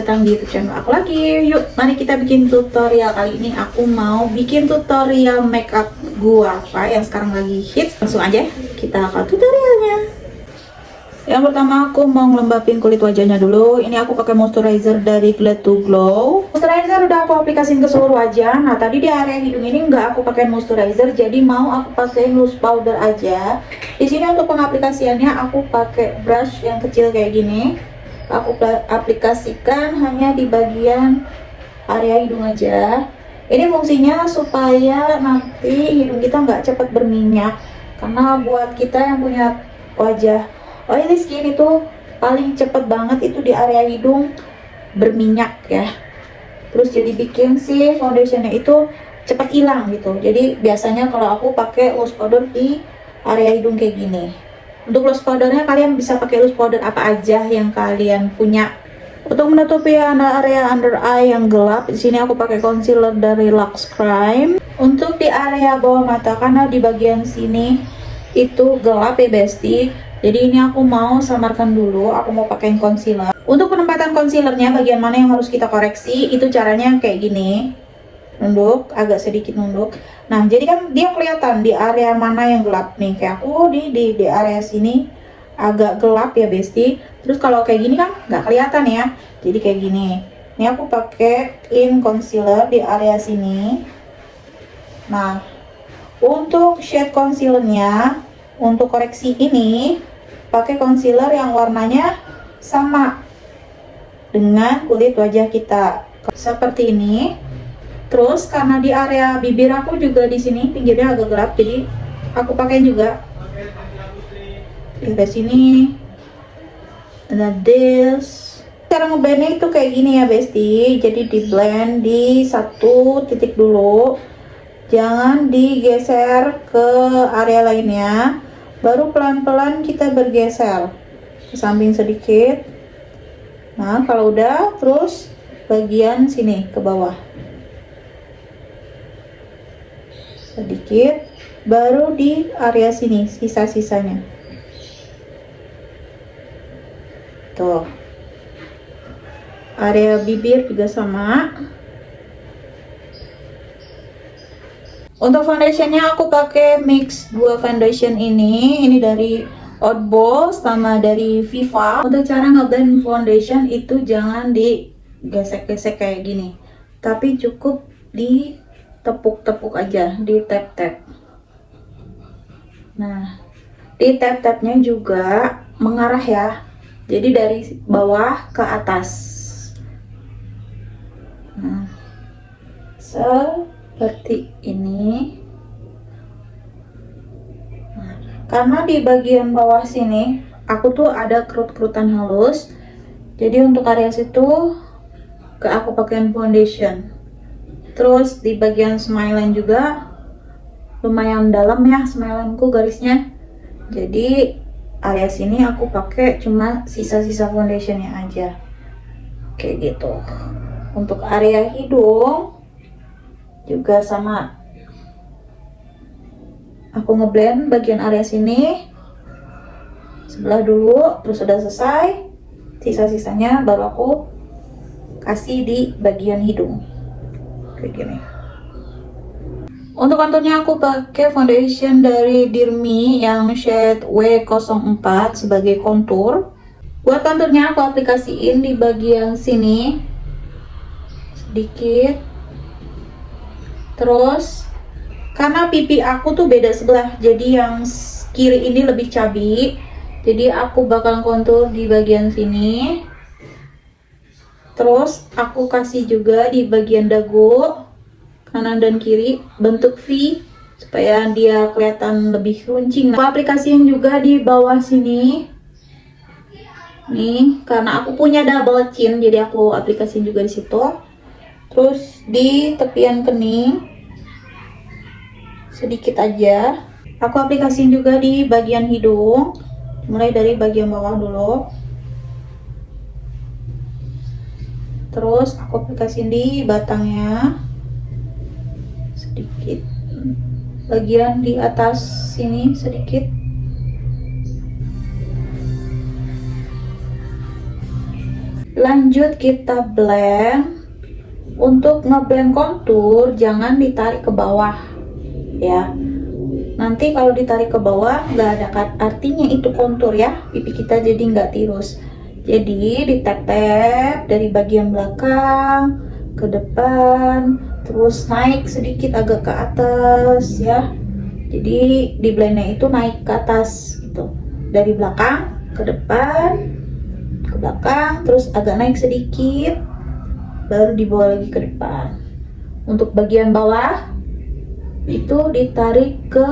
datang di YouTube channel aku lagi. Yuk, mari kita bikin tutorial. Kali ini aku mau bikin tutorial makeup guava yang sekarang lagi hits. Langsung aja kita ke tutorialnya. Yang pertama aku mau ngelembapin kulit wajahnya dulu. Ini aku pakai moisturizer dari Glad to Glow. Moisturizer udah aku aplikasiin ke seluruh wajah. Nah, tadi di area hidung ini nggak aku pakai moisturizer, jadi mau aku pakai loose powder aja. Di sini untuk pengaplikasiannya aku pakai brush yang kecil kayak gini. Aku aplikasikan hanya di bagian area hidung aja. Ini fungsinya supaya nanti hidung kita nggak cepat berminyak, karena buat kita yang punya wajah oily skin itu paling cepet banget itu di area hidung berminyak ya. Terus jadi bikin si foundationnya itu cepat hilang gitu. Jadi biasanya kalau aku pakai loose powder di area hidung kayak gini. Untuk loose powdernya kalian bisa pakai loose powder apa aja yang kalian punya. Untuk menutupi area under eye yang gelap, di sini aku pakai concealer dari Lux Crime. Untuk di area bawah mata, karena di bagian sini itu gelap ya bestie, jadi ini aku mau samarkan dulu. Aku mau pakai concealer. Untuk penempatan concealernya, bagian mana yang harus kita koreksi, itu caranya kayak gini, nunduk, agak sedikit nunduk. Nah, jadi kan dia kelihatan di area mana yang gelap nih. Kayak aku di area sini agak gelap ya bestie. Terus kalau kayak gini kan nggak kelihatan ya. Jadi kayak gini. Ini aku pakaiin concealer di area sini. Nah, untuk shade concealernya, untuk koreksi ini pakai concealer yang warnanya sama dengan kulit wajah kita seperti ini. Terus karena di area bibir aku juga di sini pinggirnya agak gelap, jadi aku pakai juga di sini. Ada this. Cara ngeblendnya itu kayak gini ya bestie. Jadi di blend di satu titik dulu, jangan digeser ke area lainnya. Baru pelan-pelan kita bergeser ke samping sedikit. Nah, kalau udah, terus bagian sini ke bawah sedikit, baru di area sini sisa-sisanya. Tuh, area bibir juga sama. Untuk foundationnya aku pakai mix 2 foundation ini dari Oddball sama dari Viva. Untuk cara ngeblend foundation itu jangan digesek-gesek kayak gini, tapi cukup ditepuk-tepuk aja, di tap-tap. Nah, di tap-tapnya juga mengarah ya, jadi dari bawah ke atas. Nah, seperti ini. Nah, karena di bagian bawah sini aku tuh ada kerut-kerutan halus, jadi untuk area situ aku pakaiin foundation. Terus di bagian smileline juga lumayan dalam ya smileline-ku garisnya, jadi area sini aku pakai cuma sisa-sisa foundationnya aja kayak gitu. Untuk area hidung juga sama, aku ngeblend bagian area sini sebelah dulu, terus udah selesai, sisa-sisanya baru aku kasih di bagian hidung kayak gini. Untuk konturnya aku pakai foundation dari Dear Me yang shade W04 sebagai kontur. Buat konturnya aku aplikasiin di bagian sini sedikit. Terus karena pipi aku tuh beda sebelah, jadi yang kiri ini lebih cabi, jadi aku bakal kontur di bagian sini. Terus aku kasih juga di bagian dagu kanan dan kiri bentuk V supaya dia kelihatan lebih runcing. Aku aplikasiin juga di bawah sini nih, karena aku punya double chin, jadi aku aplikasiin juga di situ. Terus di tepian kening sedikit aja. Aku aplikasiin juga di bagian hidung, mulai dari bagian bawah dulu. Terus aku aplikasiin di batangnya sedikit, bagian di atas sini sedikit. Lanjut kita blend. Untuk ngeblend kontur jangan ditarik ke bawah ya. Nanti kalau ditarik ke bawah nggak ada artinya itu kontur ya. Pipi kita jadi nggak tirus. Jadi ditap-tap dari bagian belakang ke depan, terus naik sedikit agak ke atas ya. Jadi di blendnya itu naik ke atas gitu. Dari belakang ke depan, ke belakang, terus agak naik sedikit, baru dibawa lagi ke depan. Untuk bagian bawah itu ditarik ke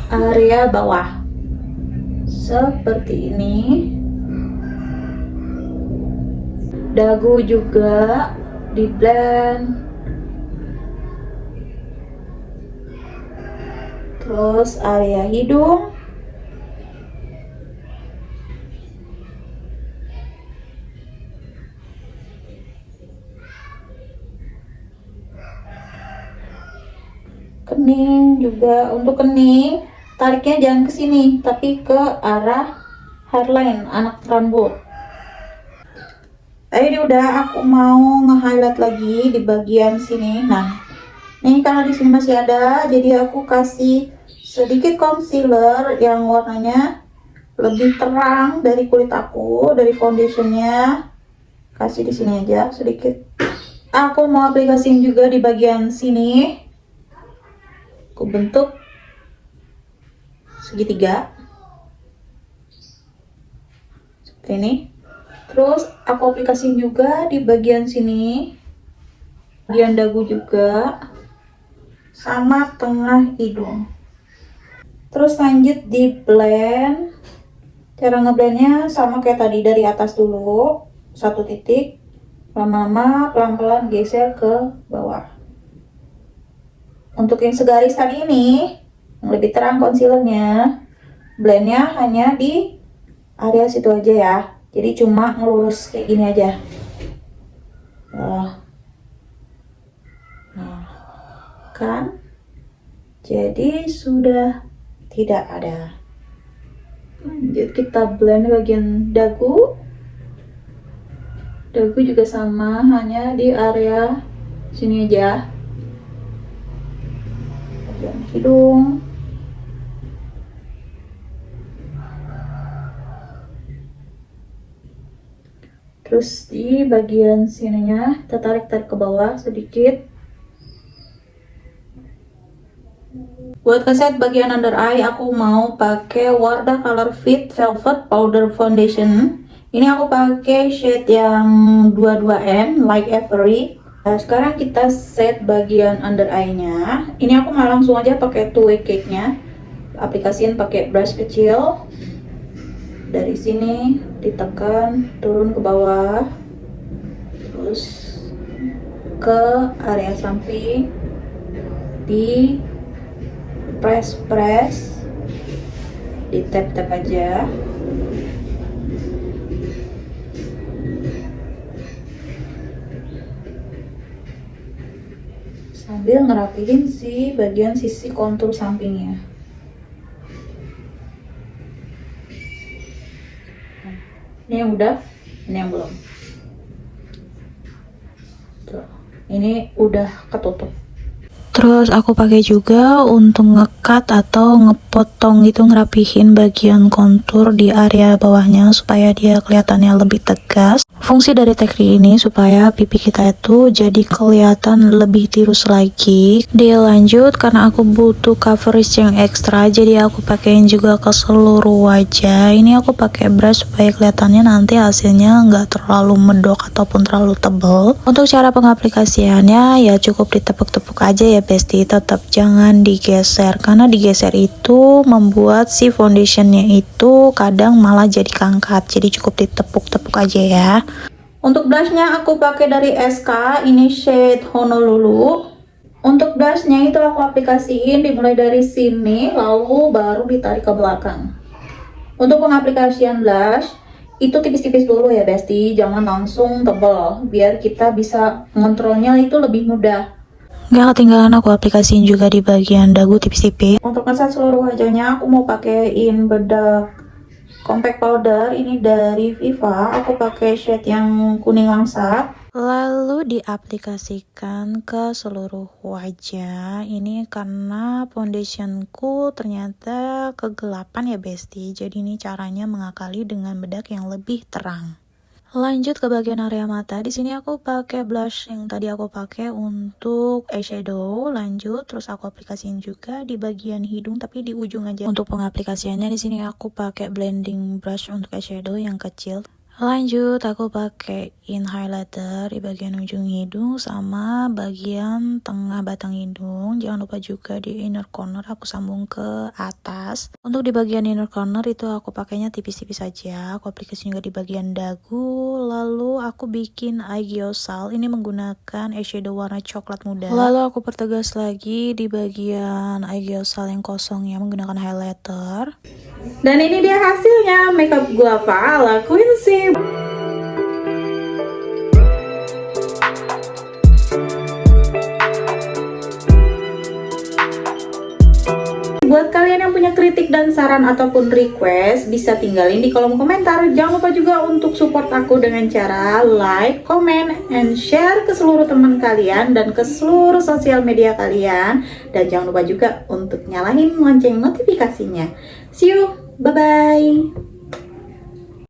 area bawah seperti ini. Dagu juga di blend, terus area hidung, kening juga. Untuk kening tariknya jangan ke sini tapi ke arah hairline anak rambut. Ini udah, aku mau nge-highlight lagi di bagian sini. Nah, ini karena di sini masih ada, jadi aku kasih sedikit concealer yang warnanya lebih terang dari kulit aku, dari foundationnya. Kasih di sini aja sedikit. Aku mau aplikasiin juga di bagian sini. Aku bentuk segitiga seperti ini. Terus aku aplikasiin juga di bagian sini, bagian dagu juga, sama tengah hidung. Terus lanjut di blend. Cara ngeblendnya sama kayak tadi, dari atas dulu satu titik, lama-lama pelan-pelan geser ke bawah. Untuk yang segaris tadi ini, yang lebih terang concealernya, blendnya hanya di area situ aja ya. Jadi cuma ngelurus kayak gini aja. Nah, kan? Jadi sudah tidak ada. Lanjut kita blend bagian dagu. Dagu juga sama, hanya di area sini aja. Bagian hidung. Terus di bagian sininya kita tarik ke bawah sedikit. Buat keset bagian under eye, aku mau pakai Wardah Color Fit Velvet Powder Foundation. Ini aku pakai shade yang 22N, Like Every. Nah, sekarang kita set bagian under eye-nya. Ini aku mau langsung aja pakai two-way cake-nya. Aplikasiin pakai brush kecil. Dari sini ditekan turun ke bawah, terus ke area samping, di press, di tap aja. Sambil ngerapihin si bagian sisi kontur sampingnya. Ini yang udah, ini yang belum. Tuh, ini udah ketutup. Terus aku pakai juga untuk ngekat atau ngepotong gitu, ngerapihin bagian kontur di area bawahnya supaya dia kelihatannya lebih tegas. Fungsi dari teknik ini supaya pipi kita itu jadi kelihatan lebih tirus lagi. Dia lanjut karena aku butuh coverage yang ekstra, jadi aku pakein juga ke seluruh wajah. Ini aku pakai brush supaya kelihatannya nanti hasilnya nggak terlalu medok ataupun terlalu tebal. Untuk cara pengaplikasiannya ya cukup ditepuk-tepuk aja ya bestie, tetap jangan digeser karena digeser itu membuat si foundationnya itu kadang malah jadi kangkat, jadi cukup ditepuk-tepuk aja ya. Untuk blushnya aku pakai dari SK, ini shade Honolulu. Untuk blushnya itu aku aplikasiin dimulai dari sini, lalu baru ditarik ke belakang. Untuk pengaplikasian blush itu tipis-tipis dulu ya bestie, jangan langsung tebal, biar kita bisa ngontrolnya itu lebih mudah. Gak ketinggalan aku aplikasiin juga di bagian dagu tipis-tipis. Untuk ngeset seluruh wajahnya aku mau pakein bedak compact powder ini dari Viva. Aku pakai shade yang kuning langsat. Lalu diaplikasikan ke seluruh wajah. Ini karena foundationku ternyata kegelapan ya bestie. Jadi ini caranya mengakali dengan bedak yang lebih terang. Lanjut ke bagian area mata. Di sini aku pakai blush yang tadi aku pakai untuk eyeshadow. Lanjut, terus aku aplikasiin juga di bagian hidung, tapi di ujung aja. Untuk pengaplikasiannya di sini aku pakai blending brush untuk eyeshadow yang kecil. Lanjut, aku pakaiin highlighter di bagian ujung hidung sama bagian tengah batang hidung. Jangan lupa juga di inner corner aku sambung ke atas. Untuk di bagian inner corner itu aku pakainya tipis-tipis saja. Aku aplikasi juga di bagian dagu. Lalu aku bikin aegyoosal. Ini menggunakan eyeshadow warna coklat muda. Lalu aku pertegas lagi di bagian aegyoosal yang kosongnya menggunakan highlighter. Dan ini dia hasilnya makeup guava ala Quincy. Buat kalian yang punya kritik dan saran ataupun request, bisa tinggalin di kolom komentar. Jangan lupa juga untuk support aku dengan cara like, comment, and share ke seluruh teman kalian dan ke seluruh sosial media kalian. Dan jangan lupa juga untuk nyalain lonceng notifikasinya. See you, bye-bye.